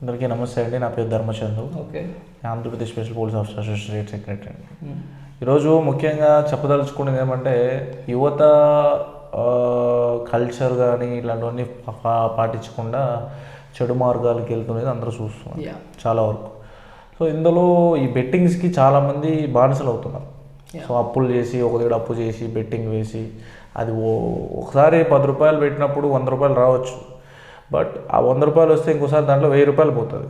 అందరికీ నమస్తే అండి. నా పేరు Dharmachandru. Okay. Andhra Pradesh special police officer association state secretary అండి. ఈరోజు ముఖ్యంగా చెప్పదలుచుకునేది ఏమంటే యువత కల్చర్ కానీ ఇలాంటివన్నీ పాటించకుండా చెడు మార్గాలకు వెళ్తున్నది అందరూ చూస్తున్నారు చాలా వరకు. సో ఇందులో ఈ బెట్టింగ్స్కి చాలామంది బానిసలు అవుతున్నారు. సో అప్పులు చేసి ఒక దగ్గర అప్పు చేసి బెట్టింగ్ వేసి అది ఒకసారి 10 రూపాయలు పెట్టినప్పుడు 100 రూపాయలు రావచ్చు. బట్ ఆ 100 రూపాయలు వస్తే ఇంకోసారి దాంట్లో 1000 రూపాయలు పోతుంది.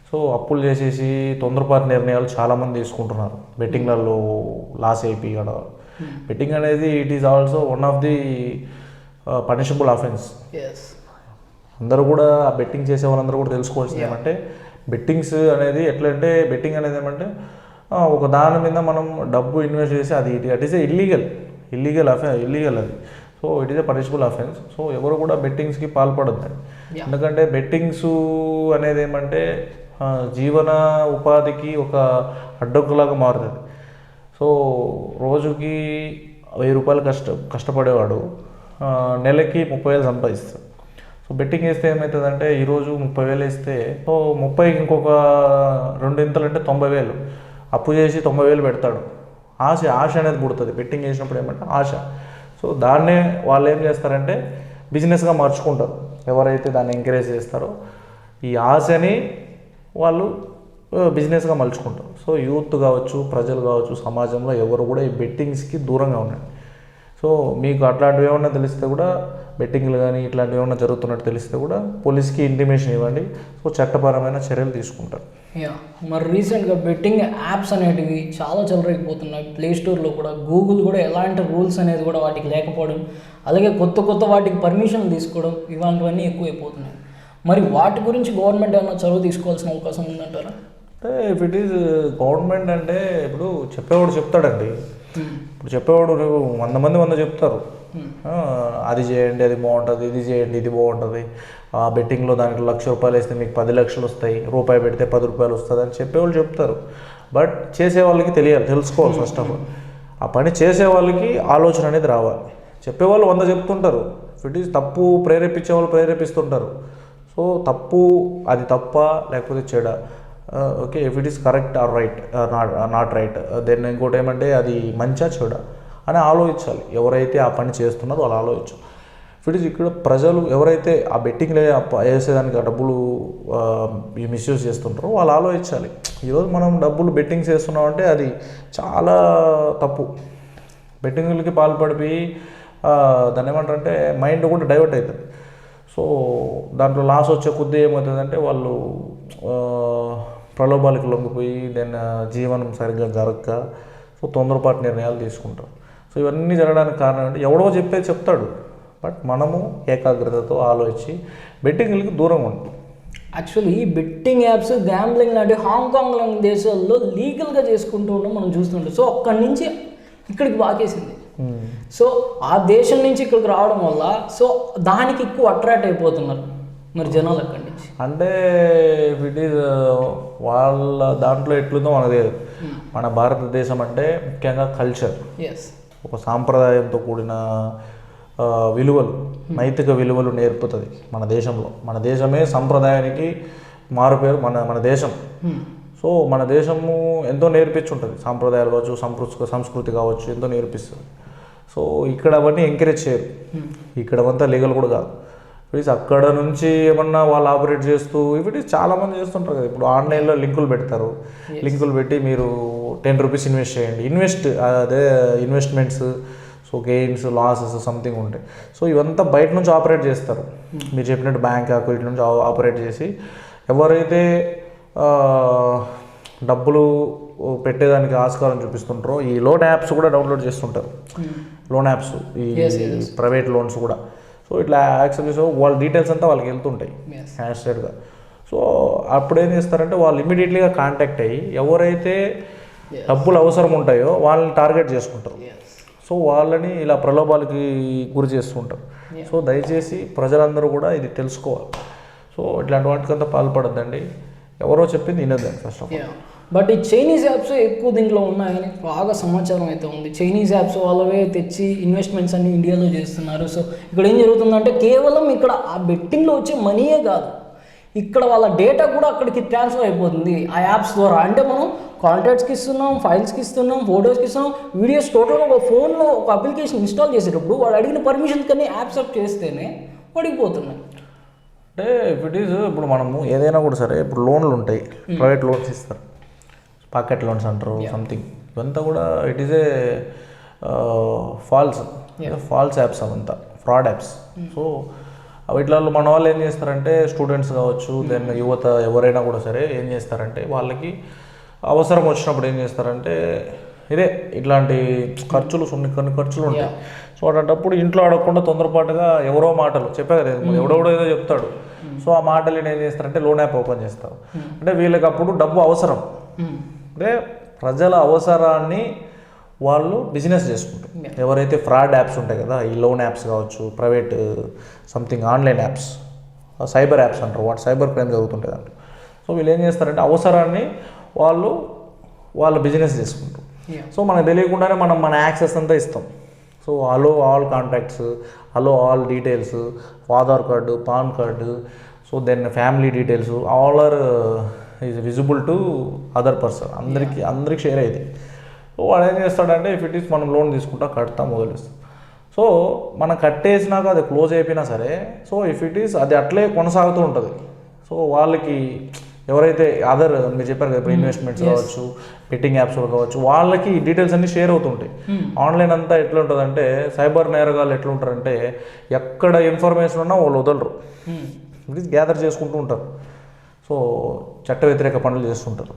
సో అప్పులు చేసేసి తొందరపాటు నిర్ణయాలు చాలామంది తీసుకుంటున్నారు. బెట్టింగ్లలో లాస్ అయిపోయి బెట్టింగ్ అనేది it is also one of the punishable offence. అందరూ కూడా ఆ బెట్టింగ్ చేసే వాళ్ళందరూ కూడా తెలుసుకోవాల్సింది ఏమంటే బెట్టింగ్స్ అనేది ఎట్లా అంటే బెట్టింగ్ అనేది ఏమంటే ఒక దాని మీద మనం డబ్బు ఇన్వెస్ట్ చేసి అది ఇట్ ఈస్ ఇల్లీగల్ అది. So it is a punishable offence. So ఎవరు కూడా బెట్టింగ్స్కి పాల్పడద్దండి. ఎందుకంటే బెట్టింగ్స్ అనేది ఏమంటే జీవన ఉపాధికి ఒక అడ్డంకులాగా మారుతుంది. సో రోజుకి 1000 రూపాయలు కష్టపడేవాడు నెలకి 30,000 సంపాదిస్తాడు. సో బెట్టింగ్ వేస్తే ఏమవుతుందంటే ఈరోజు 30,000 వేస్తే సో 30కి ఇంకొక 2 ఇంతలు అంటే 90,000 అప్పు చేసి 90,000 పెడతాడు. ఆశ అనేది పుడుతుంది బెట్టింగ్ వేసినప్పుడు ఏమంటే ఆశ. సో దాన్నే వాళ్ళు ఏం చేస్తారంటే బిజినెస్గా మార్చుకుంటారు. ఎవరైతే దాన్ని ఎంకరేజ్ చేస్తారో ఈ ఆశని వాళ్ళు బిజినెస్గా మలుచుకుంటారు. సో యూత్ కావచ్చు, ప్రజలు కావచ్చు, సమాజంలో ఎవరు కూడా ఈ బెట్టింగ్స్కి దూరంగా ఉండండి. సో మీకు అట్లాంటివి ఏమన్నా తెలిస్తే కూడా బెట్టింగ్లు కానీ ఇట్లాంటివి ఏమన్నా జరుగుతున్నట్టు తెలిస్తే కూడా పోలీస్కి ఇంటిమేషన్ ఇవ్వండి. సో చట్టపరమైన చర్యలు తీసుకుంటారు. మరి రీసెంట్గా బెట్టింగ్ యాప్స్ అనేటివి చాలా చెలరైపోతున్నాయి. ప్లే స్టోర్లో కూడా గూగుల్ కూడా ఎలాంటి రూల్స్ అనేది కూడా వాటికి లేకపోవడం, అలాగే కొత్త వాటికి పర్మిషన్ తీసుకోవడం ఇలాంటివన్నీ ఎక్కువైపోతున్నాయి. మరి వాటి గురించి గవర్నమెంట్ ఏమైనా చొరవ తీసుకోవాల్సిన అవకాశం ఉందంటారా? అంటే ఇఫ్ ఇట్ ఈజ్ గవర్నమెంట్ అంటే ఇప్పుడు చెప్పేవాడు చెప్తాడండి. ఇప్పుడు చెప్పేవాడు 100 మంది 100 చెప్తారు. అది చేయండి అది బాగుంటుంది, ఇది చేయండి ఇది బాగుంటుంది, బెట్టింగ్లో దానికి 1,00,000 రూపాయలు వేస్తే మీకు 10 లక్షలు వస్తాయి, రూపాయి పెడితే 10 రూపాయలు వస్తుంది అని చెప్పేవాళ్ళు చెప్తారు. బట్ చేసే వాళ్ళకి తెలుసుకోవాలి. ఫస్ట్ ఆఫ్ ఆల్ ఆ పని చేసే వాళ్ళకి ఆలోచన అనేది రావాలి. చెప్పేవాళ్ళు 100 చెప్తుంటారు. ఇఫ్ ఇట్ ఈజ్ తప్పు ప్రేరేపించే వాళ్ళు ప్రేరేపిస్తుంటారు. సో తప్పు అది తప్ప లేకపోతే చెడ okay if it is correct or right not right then ఇంకోటి ఏమంటే అది మంచా చెడ అని ఆలోచించాలి. ఎవరైతే ఆ పని చేస్తున్నారో వాళ్ళు ఆలోచించాలి. ఇఫ్ ఇట్ ఈస్ ఇక్కడ ప్రజలు ఎవరైతే ఆ బెట్టింగ్ వేసేదానికి ఆ డబ్బులు మిస్యూజ్ చేస్తుంటారో వాళ్ళు ఆలోచించాలి. ఈరోజు మనం డబ్బులు బెట్టింగ్స్ వేస్తున్నామంటే అది చాలా తప్పు. బెట్టింగ్లకి పాల్పడిపోయి దాన్ని ఏమంటారంటే మైండ్ కూడా డైవర్ట్ అవుతుంది. సో దాంట్లో లాస్ వచ్చే కొద్దీ ఏమవుతుందంటే వాళ్ళు ప్రలోభాలకు లొంగిపోయి దెన్ జీవనం సరిగ్గా జరగక సో తొందరపాటు నిర్ణయాలు తీసుకుంటారు. సో ఇవన్నీ జరగడానికి కారణం అంటే ఎవడో చెప్తాడు. బట్ మనము ఏకాగ్రతతో ఆలోచించి బెట్టింగ్లకి దూరంగా ఉంటాం. యాక్చువల్లీ బెట్టింగ్ యాప్స్ గ్యాంబ్లింగ్ లాంటి హాంకాంగ్ లాంటి దేశాల్లో లీగల్గా చేసుకుంటూ ఉండడం మనం చూస్తుంటాం. సో అక్కడి నుంచి ఇక్కడికి వాకేసింది. సో ఆ దేశం నుంచి ఇక్కడికి రావడం వల్ల సో దానికి ఎక్కువ అట్రాక్ట్ అయిపోతున్నారు మరి జనాలు అక్కడి నుంచి. అంటే ఇట్ ఈజ్ వాళ్ళ దాంట్లో ఎట్లుందో మనకు తెలియదు. మన భారతదేశం అంటే ముఖ్యంగా కల్చర్, ఒక సాంప్రదాయంతో కూడిన విలువలు, నైతిక విలువలు నేర్పుతుంది మన దేశంలో. మన దేశమే సంప్రదాయానికి మారుపేరు మన దేశం. సో మన దేశము ఎంతో నేర్పించుంటుంది. సాంప్రదాయాలు కావచ్చు, సంస్కృతి కావచ్చు, ఎంతో నేర్పిస్తుంది. సో ఇక్కడ అవన్నీ ఎంకరేజ్ చేయరు. ఇక్కడవంతా లీగల్ కూడా కాదు. ప్లీజ్ అక్కడ నుంచి ఏమన్నా వాళ్ళు ఆపరేట్ చేస్తూ ఇవి చాలామంది చేస్తుంటారు కదా. ఇప్పుడు ఆన్లైన్లో లింకులు పెడతారు. లింకులు పెట్టి మీరు 10 రూపీస్ ఇన్వెస్ట్ చేయండి. అదే investments, so gains losses something ఉంటాయి. సో ఇవంతా బయట నుంచి ఆపరేట్ చేస్తారు. మీరు చెప్పినట్టు బ్యాంక్ అకౌంట్ నుంచి ఆపరేట్ చేసి ఎవరైతే డబ్బులు పెట్టేదానికి ఆస్కారం చూపిస్తుంటారో ఈ లోన్ యాప్స్ కూడా డౌన్లోడ్ చేస్తుంటారు. లోన్ యాప్స్, ఈ ప్రైవేట్ లోన్స్ కూడా. సో ఇట్లా యాక్సెప్ట్ చేసే వాళ్ళ డీటెయిల్స్ అంతా వాళ్ళకి వెళ్తుంటాయి హ్యాష్టెడ్గా. సో అప్పుడు ఏం చేస్తారంటే వాళ్ళు ఇమీడియట్లీగా కాంటాక్ట్ అయ్యి ఎవరైతే డబ్బులు అవసరం ఉంటాయో వాళ్ళని టార్గెట్ చేసుకుంటారు. సో వాళ్ళని ఇలా ప్రలోభాలకి గురి చేస్తుంటారు. సో దయచేసి ప్రజలందరూ కూడా ఇది తెలుసుకోవాలి. సో ఇట్లాంటి వాటికంతా పాల్పడద్దండి. ఎవరో చెప్పింది వినొద్దండి ఫస్ట్ ఆఫ్ ఆల్. బట్ ఈ చైనీస్ యాప్స్ ఎక్కువ దీంట్లో ఉన్నాయని బాగా సమాచారం అయితే ఉంది. చైనీస్ యాప్స్ వాళ్ళవే తెచ్చి ఇన్వెస్ట్మెంట్స్ అన్ని ఇండియాలో చేస్తున్నారు. సో ఇక్కడ ఏం జరుగుతుందంటే కేవలం ఇక్కడ ఆ బెట్టింగ్లో వచ్చే మనీయే కాదు, ఇక్కడ వాళ్ళ డేటా కూడా అక్కడికి ట్రాన్స్ఫర్ అయిపోతుంది ఆ యాప్స్ ద్వారా. అంటే మనం కాంటాక్ట్స్కి ఇస్తున్నాం, ఫైల్స్కి ఇస్తున్నాం, ఫొటోస్కి ఇస్తున్నాం, వీడియోస్ టోటల్గా ఒక ఫోన్లో ఒక అప్లికేషన్ ఇన్స్టాల్ చేసేటప్పుడు వాడు అడిగిన పర్మిషన్స్ కానీ యాక్సెప్ట్ చేస్తేనే పడిపోతున్నాయి. అంటే ఇప్పుడు మనము ఏదైనా కూడా సరే, ఇప్పుడు లోన్లు ఉంటాయి, ప్రైవేట్ లోన్స్ ఇస్తారు, పాకెట్ లోన్స్ అంటారు, సంథింగ్, ఇవంతా కూడా it is a falls apps, అవంతా ఫ్రాడ్ యాప్స్. సో వీటిలో మన వాళ్ళు ఏం చేస్తారంటే, స్టూడెంట్స్ కావచ్చు, దెన్ యువత ఎవరైనా కూడా సరే ఏం చేస్తారంటే, వాళ్ళకి అవసరం వచ్చినప్పుడు ఏం చేస్తారంటే, ఇదే ఇట్లాంటి ఖర్చులు, కొన్ని ఖర్చులు ఉంటాయి. సో అటువంటిప్పుడు ఇంట్లో అడగకుండా తొందరపాటుగా ఎవరో మాటలు చెప్పా కదా, ఎవడెవడో ఏదో చెప్తాడు. సో ఆ మాటలు ఏం చేస్తారంటే లోన్ యాప్ ఓపెన్ చేస్తారు. అంటే వీళ్ళకి అప్పుడు డబ్బు అవసరం, అంటే ప్రజల అవసరాన్ని వాళ్ళు బిజినెస్ చేసుకుంటారు. ఎవరైతే ఫ్రాడ్ యాప్స్ ఉంటాయి కదా, ఈ లోన్ యాప్స్ కావచ్చు, private something online apps, cyber apps అంటారు, సైబర్ క్రైమ్ జరుగుతుంటాయి దాంట్లో. సో వీళ్ళు ఏం చేస్తారంటే అవసరాన్ని వాళ్ళు బిజినెస్ చేసుకుంటారు. సో మనకు తెలియకుండానే మనం మన యాక్సెస్ అంతా ఇస్తాం. So also all contacts, also all details, Aadhaar card, PAN card, so then family details, all are is visible to other person, అందరికి షేర్ అయ్యేది. సో వాడు ఏం చేస్తాడంటే, ఇఫ్ ఇట్ ఈస్ మనం లోన్ తీసుకుంటా కడతాం, మొదలుస్తాం. సో మనం కట్టేసినాక అది క్లోజ్ అయిపోయినా సరే, సో ఇఫ్ ఇట్ ఈస్ అది అట్లే కొనసాగుతూ ఉంటుంది. సో వాళ్ళకి ఎవరైతే మీరు చెప్పారు కదా, ఇప్పుడు ఇన్వెస్ట్మెంట్స్ కావచ్చు, బెట్టింగ్ యాప్స్ కావచ్చు, వాళ్ళకి డీటెయిల్స్ అన్నీ షేర్ అవుతుంటాయి. ఆన్లైన్ అంతా ఎట్లా ఉంటుందంటే, సైబర్ నేరగాళ్ళు ఎట్లా ఉంటారంటే, ఎక్కడ ఇన్ఫర్మేషన్ ఉన్నా వాళ్ళు వదలరు, ఇట్ ఈస్ గ్యాదర్ చేసుకుంటూ ఉంటారు. సో చట్ట వ్యతిరేక పనులు చేస్తుంటారు.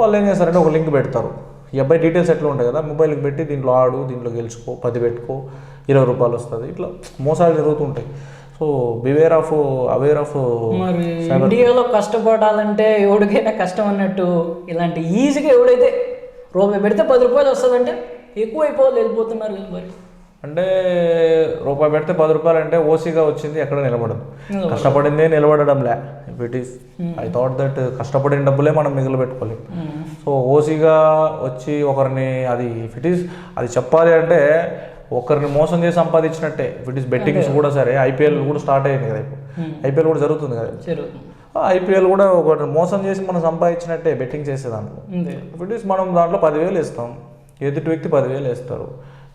వాళ్ళు ఏం చేస్తారంటే ఒక లింక్ పెడతారు, ఈ అబ్బాయి డీటెయిల్స్ ఎట్లా ఉంటాయి కదా, మొబైల్కి పెట్టి దీంట్లో ఆడు, దీంట్లో గెలుచుకో, 10 పెట్టుకో, 20 రూపాయలు వస్తుంది, ఇట్లా మోసాలు జరుగుతుంటాయి. So aware of. మరి ఇండియాలో కష్టపడాలంటే ఎవరికైనా కష్టం అన్నట్టు, ఇలాంటి ఈజీగా ఎవడైతే రూపాయి పెడితే 10 రూపాయలు వస్తుందంటే ఎక్కువ వెళ్ళిపోతున్నారు. మరి అంటే రూపాయి పెడితే 10 రూపాయలు అంటే ఓసీగా వచ్చింది ఎక్కడ నిలబడదు, కష్టపడిందే నిలబడడంలే. If it is I thought that కష్టపడిన డబ్బులే మనం మిగిలి పెట్టుకోలేము. సో ఓసీగా వచ్చి ఒకరిని ఇఫ్ ఇట్ ఈస్ అది చెప్పాలి అంటే ఒకరిని మోసం చేసి సంపాదించినట్టే. ఇఫ్ ఇట్ ఈస్ బెట్టింగ్స్ కూడా సరే, ఐపీఎల్ కూడా స్టార్ట్ అయింది కదా, ఇప్పుడు ఐపీఎల్ కూడా జరుగుతుంది కదా, ఐపీఎల్ కూడా ఒకరిని మోసం చేసి మనం సంపాదించినట్టే బెట్టింగ్ చేసే దాంట్లో. ఇఫ్ ఇట్ ఈస్ మనం దాంట్లో 10,000 ఇస్తాం, ఎదుటి వ్యక్తి 10,000 వేస్తారు,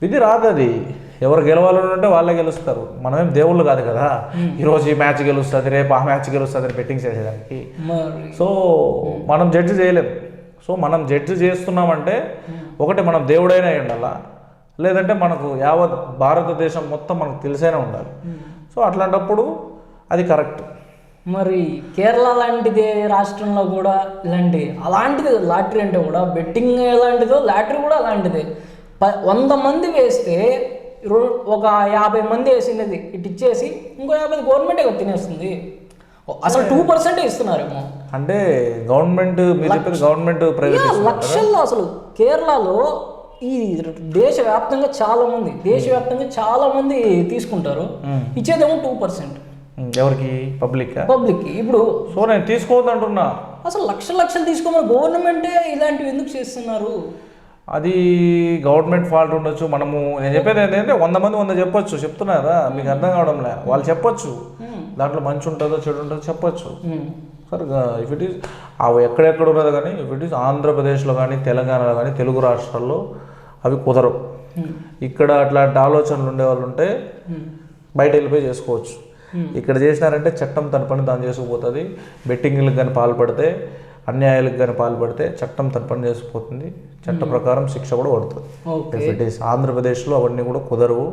విధి రాదు. అది ఎవరు గెలవాలంటే వాళ్ళే గెలుస్తారు, మనమేం దేవుళ్ళు కాదు కదా, ఈరోజు ఈ మ్యాచ్ గెలుస్తుంది, రేపు ఆ మ్యాచ్ గెలుస్తుంది బెట్టింగ్ చేసేదానికి. సో మనం జడ్జి చేయలేము. సో మనం జడ్జి చేస్తున్నామంటే ఒకటి మనం దేవుడైనా ఉండాలా, లేదంటే మనకు యావత్ భారతదేశం మొత్తం మనకు తెలిసైనా ఉండాలి. సో అట్లాంటప్పుడు అది కరెక్ట్. మరి కేరళ లాంటిది రాష్ట్రంలో కూడా అలాంటిది లాటరీ అంటే కూడా బెట్టింగ్ ఎలాంటిదో లాటరీ కూడా అలాంటిదే. 100 మంది వేస్తే ఒక 50 మంది వేసినది ఇటు ఇచ్చేసి ఇంకో 50 గవర్నమెంటే తినేస్తుంది. అసలు 2% ఇస్తున్నారేమో. అంటే గవర్నమెంట్ ప్రైవేట్ లక్షల్లో అసలు కేరళలో ఈ దేశవ్యాప్తంగా చాలా మంది తీసుకుంటారు, ఇచ్చేదేమో 2%. ఎవరికి? పబ్లిక్. ఇప్పుడు సో నేను తీసుకోవద్దంటున్నా. అసలు లక్షలు తీసుకోమని గవర్నమెంటే ఇలాంటివి ఎందుకు చేస్తున్నారు? అది గవర్నమెంట్ ఫాల్ట్ ఉండొచ్చు. నేను చెప్పేది ఏంటంటే 100 మంది 100 చెప్పొచ్చు, చెప్తున్నా కదా, మీకు అర్థం కావడంలే. వాళ్ళు చెప్పొచ్చు, దాంట్లో మంచి ఉంటుందో చెడు ఉంటుందో చెప్పొచ్చు. సరే ఇఫ్ ఇట్ ఈస్ అవి ఎక్కడెక్కడ ఉన్నది, కానీ ఇఫ్ ఇట్ ఈస్ ఆంధ్రప్రదేశ్లో కానీ తెలంగాణలో కానీ తెలుగు రాష్ట్రాల్లో అవి కుదరవు. ఇక్కడ అట్లాంటి ఆలోచనలు ఉండేవాళ్ళు ఉంటే బయట వెళ్ళిపోయి చేసుకోవచ్చు. ఇక్కడ చేసినారంటే చట్టం తన పని తాను చేసుకుపోతుంది. బెట్టింగ్లకు కానీ పాల్పడితే, అన్యాయాలకు కానీ పాల్పడితే చట్టం తన పని చేసుకుపోతుంది, చట్ట ప్రకారం శిక్ష కూడా పడుతుంది. ఇఫ్ ఇట్ ఈస్ ఆంధ్రప్రదేశ్లో అవన్నీ కూడా కుదరవు.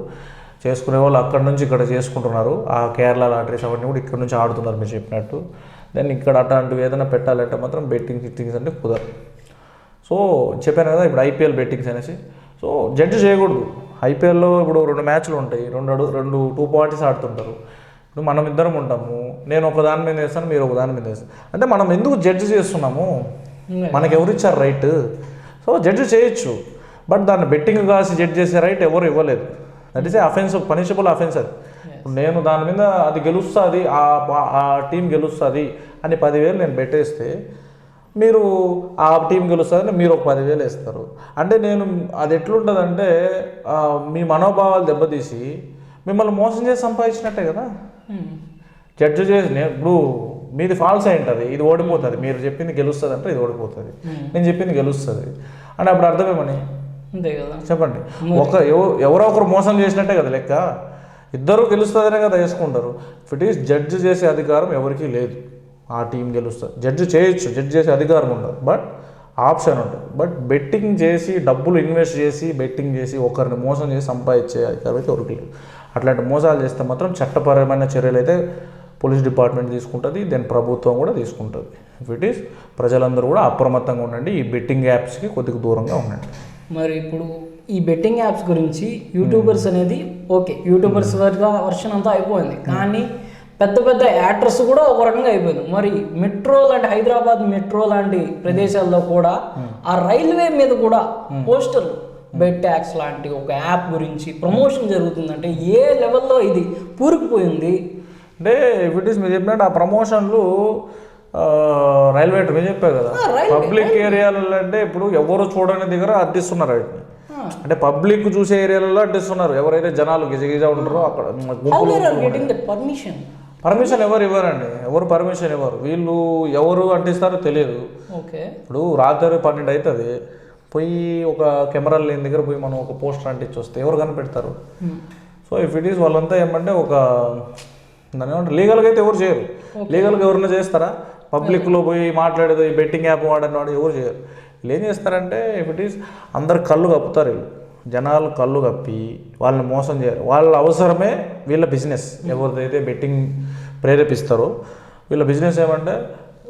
చేసుకునే వాళ్ళు అక్కడి నుంచి ఇక్కడ చేసుకుంటున్నారు. ఆ కేరళ లాటరీస్ అవన్నీ కూడా ఇక్కడ నుంచి ఆడుతున్నారు మీరు చెప్పినట్టు. దెన్ ఇక్కడ అట్లాంటివి ఏదైనా పెట్టాలంటే మాత్రం బెట్టింగ్స్ అంటే కుదరదు. సో చెప్పాను కదా, ఇప్పుడు ఐపీఎల్ బెట్టింగ్స్ అనేసి. సో జడ్జి చేయకూడదు. ఐపీఎల్లో ఇప్పుడు 2 మ్యాచ్లు ఉంటాయి, 2 పార్టీస్ ఆడుతుంటారు. ఇప్పుడు మనం ఇద్దరం ఉంటాము, నేను ఒక దాని మీద వేస్తాను, మీరు ఒక దాని మీద వేస్తాను. అంటే మనం ఎందుకు జడ్జి చేస్తున్నాము? మనకు ఎవరు ఇచ్చారు రైట్? సో జడ్జి చేయొచ్చు, బట్ దాన్ని బెట్టింగ్ కాసి జడ్జి చేసే రైట్ ఎవరు ఇవ్వలేదు. That is a offence, punishable offence అది. నేను దాని మీద అది గెలుస్తుంది, ఆ టీం గెలుస్తుంది అని 10,000 నేను పెట్టేస్తే, మీరు ఆ టీం గెలుస్తుందని మీరు ఒక 10,000 వేస్తారు. అంటే అది ఎట్లుంటుందంటే మీ మనోభావాలు దెబ్బతీసి మిమ్మల్ని మోసం చేసి సంపాదించినట్టే కదా. జడ్జి చేసి ఇప్పుడు మీది ఫాల్స్ అయి ఉంటుంది, ఇది ఓడిపోతుంది, మీరు చెప్పింది గెలుస్తుంది అంటే ఇది ఓడిపోతుంది, నేను చెప్పింది గెలుస్తుంది అంటే అప్పుడు అర్థమేమని అంతే కదా చెప్పండి. ఎవరో ఒకరు మోసం చేసినట్టే కదా లెక్క, ఇద్దరు గెలుస్తుందనే కదా వేసుకుంటారు. ఇఫ్ ఇట్ ఈస్ జడ్జి చేసే అధికారం ఎవరికీ లేదు, ఆ టీం గెలుస్తుంది. జడ్జి చేయొచ్చు, జడ్జి చేసే అధికారం ఉండదు, బట్ ఆప్షన్ ఉంటుంది. బట్ బెట్టింగ్ చేసి డబ్బులు ఇన్వెస్ట్ చేసి బెట్టింగ్ చేసి ఒకరిని మోసం చేసి సంపాదించే అధికారం అయితే ఎవరికి లేదు. అట్లాంటి మోసాలు చేస్తే మాత్రం చట్టపరమైన చర్యలు అయితే పోలీస్ డిపార్ట్మెంట్ తీసుకుంటుంది, దెన్ ప్రభుత్వం కూడా తీసుకుంటుంది. ఇఫ్ ఇట్ ఈస్ ప్రజలందరూ కూడా అప్రమత్తంగా ఉండండి, ఈ బెట్టింగ్ యాప్స్కి కొద్దిగా దూరంగా ఉండండి. మరి ఇప్పుడు ఈ బెట్టింగ్ యాప్స్ గురించి యూట్యూబర్స్ అనేది ఓకే, యూట్యూబర్స్ వర్షన్ అంతా అయిపోయింది, కానీ పెద్ద పెద్ద యాక్టర్స్ కూడా ఒక రకంగా అయిపోయింది. మరి మెట్రో లాంటి హైదరాబాద్ మెట్రో లాంటి ప్రదేశాల్లో కూడా ఆ రైల్వే మీద కూడా పోస్టర్లు బెట్ యాక్స్ లాంటి ఒక యాప్ గురించి ప్రమోషన్ జరుగుతుందంటే ఏ లెవెల్లో ఇది పూరుకుపోయింది అంటే ఇఫ్ ఇట్ ఈస్ మీరు చెప్పినట్టు ఆ ప్రమోషన్లు రైల్వే మీరు చెప్పారు కదా, పబ్లిక్ ఏరియాలలో అంటే ఇప్పుడు ఎవరు చూడని దగ్గర అడ్డిస్తున్నారు వాటిని, అంటే పబ్లిక్ చూసే ఏరియాలలో అడ్డిస్తున్నారు. ఎవరైతే జనాలు గిజగిజ ఉంటారో అక్కడ పర్మిషన్ ఎవరు ఇవ్వరండి, ఎవరు పర్మిషన్ ఇవ్వరు. వీళ్ళు ఎవరు అంటిస్తారో తెలియదు. ఓకే, ఇప్పుడు రాత్రి 12 అవుతుంది, పోయి ఒక కెమెరాలు లేని దగ్గర పోయి మనం ఒక పోస్టర్ అంటించి వస్తే ఎవరు కనిపెడతారు? సో ఇఫ్ ఇట్ ఈస్ వాళ్ళంతా ఏమంటే ఒక దాని ఏమంటారు లీగల్గా అయితే ఎవరు చేయరు. లీగల్గా ఎవరైనా చేస్తారా? పబ్లిక్లో పోయి మాట్లాడేది ఈ బెట్టింగ్ యాప్ వాడని వాడు ఎవరు చేయరు. వీళ్ళు ఏం చేస్తారంటే ఇఫ్ ఇట్ ఈస్ అందరు కళ్ళు కప్పుతారు, వీళ్ళు జనాలు కళ్ళు కప్పి వాళ్ళని మోసం చేయరు. వాళ్ళ అవసరమే వీళ్ళ బిజినెస్. ఎవరిదైతే బెట్టింగ్ ప్రేరేపిస్తారో వీళ్ళ బిజినెస్ ఏమంటే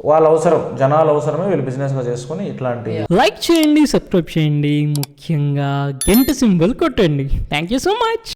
వాళ్ళ అవసరం, జనాల అవసరమే వీళ్ళు బిజినెస్గా చేసుకుని ఇట్లాంటి. లైక్ చేయండి, సబ్స్క్రైబ్ చేయండి, ముఖ్యంగా గంట సింబల్ కొట్టండి. Thank you so much.